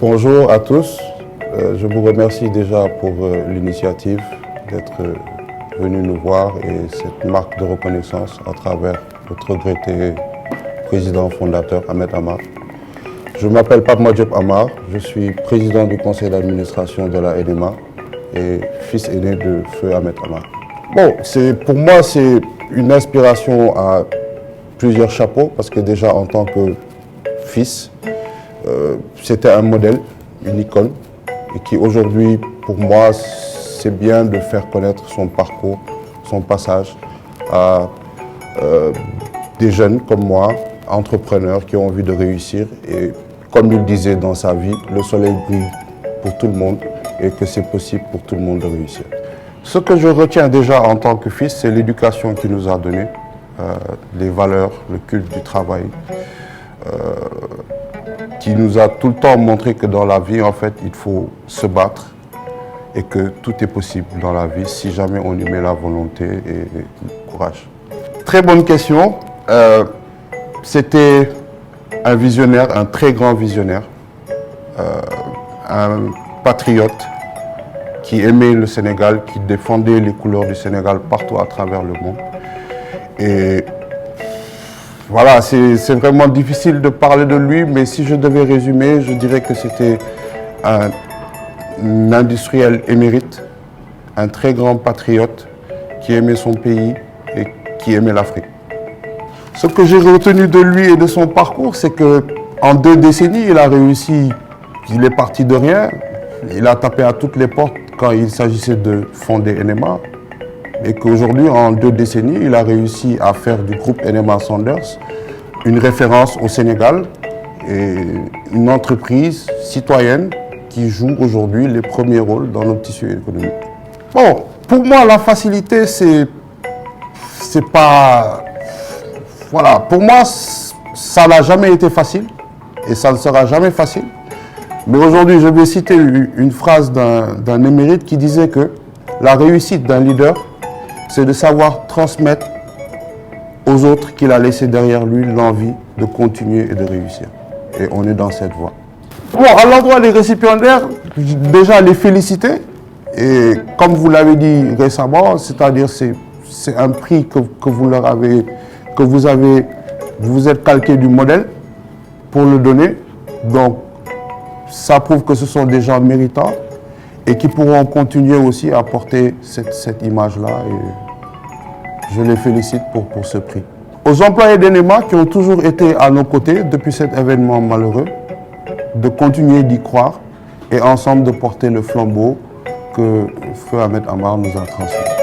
Bonjour à tous. Je vous remercie déjà pour l'initiative d'être venu nous voir et cette marque de reconnaissance à travers notre regretté président fondateur Ahmed Amar. Je m'appelle Pape Madiop Amar, je suis président du conseil d'administration de la NMA et fils aîné de feu Ahmed Amar. Bon, pour moi c'est une inspiration à plusieurs chapeaux parce que déjà en tant que fils, c'était un modèle, une icône, et qui aujourd'hui, pour moi, c'est bien de faire connaître son parcours, son passage à des jeunes comme moi, entrepreneurs qui ont envie de réussir. Et comme il disait dans sa vie, le soleil brille pour tout le monde et que c'est possible pour tout le monde de réussir. Ce que je retiens déjà en tant que fils, c'est l'éducation qu'il nous a donnée, les valeurs, le culte du travail, qui nous a tout le temps montré que dans la vie, en fait, il faut se battre et que tout est possible dans la vie si jamais on y met la volonté et le courage. Très bonne question. C'était un visionnaire, un très grand visionnaire, un patriote qui aimait le Sénégal, qui défendait les couleurs du Sénégal partout à travers le monde. Et voilà, c'est vraiment difficile de parler de lui, mais si je devais résumer, je dirais que c'était un industriel émérite, un très grand patriote qui aimait son pays et qui aimait l'Afrique. Ce que j'ai retenu de lui et de son parcours, c'est qu'en 2 décennies, il a réussi, il est parti de rien, il a tapé à toutes les portes quand il s'agissait de fonder NMA. Et qu'aujourd'hui, en 2 décennies, il a réussi à faire du groupe NMA Saunders une référence au Sénégal et une entreprise citoyenne qui joue aujourd'hui les premiers rôles dans notre tissu économique. Bon, pour moi, la facilité, c'est pas... Voilà, pour moi, ça n'a jamais été facile et ça ne sera jamais facile. Mais aujourd'hui, je vais citer une phrase d'un émérite qui disait que la réussite d'un leader, c'est de savoir transmettre aux autres qu'il a laissé derrière lui l'envie de continuer et de réussir. Et on est dans cette voie. Bon, à l'endroit des récipiendaires, déjà les féliciter. Et comme vous l'avez dit récemment, c'est-à-dire c'est un prix que vous êtes calqué du modèle pour le donner. Donc, ça prouve que ce sont des gens méritants et qui pourront continuer aussi à porter cette image-là. Et je les félicite pour ce prix. Aux employés d'NMA qui ont toujours été à nos côtés depuis cet événement malheureux, de continuer d'y croire et ensemble de porter le flambeau que Feu Ahmed Amar nous a transmis.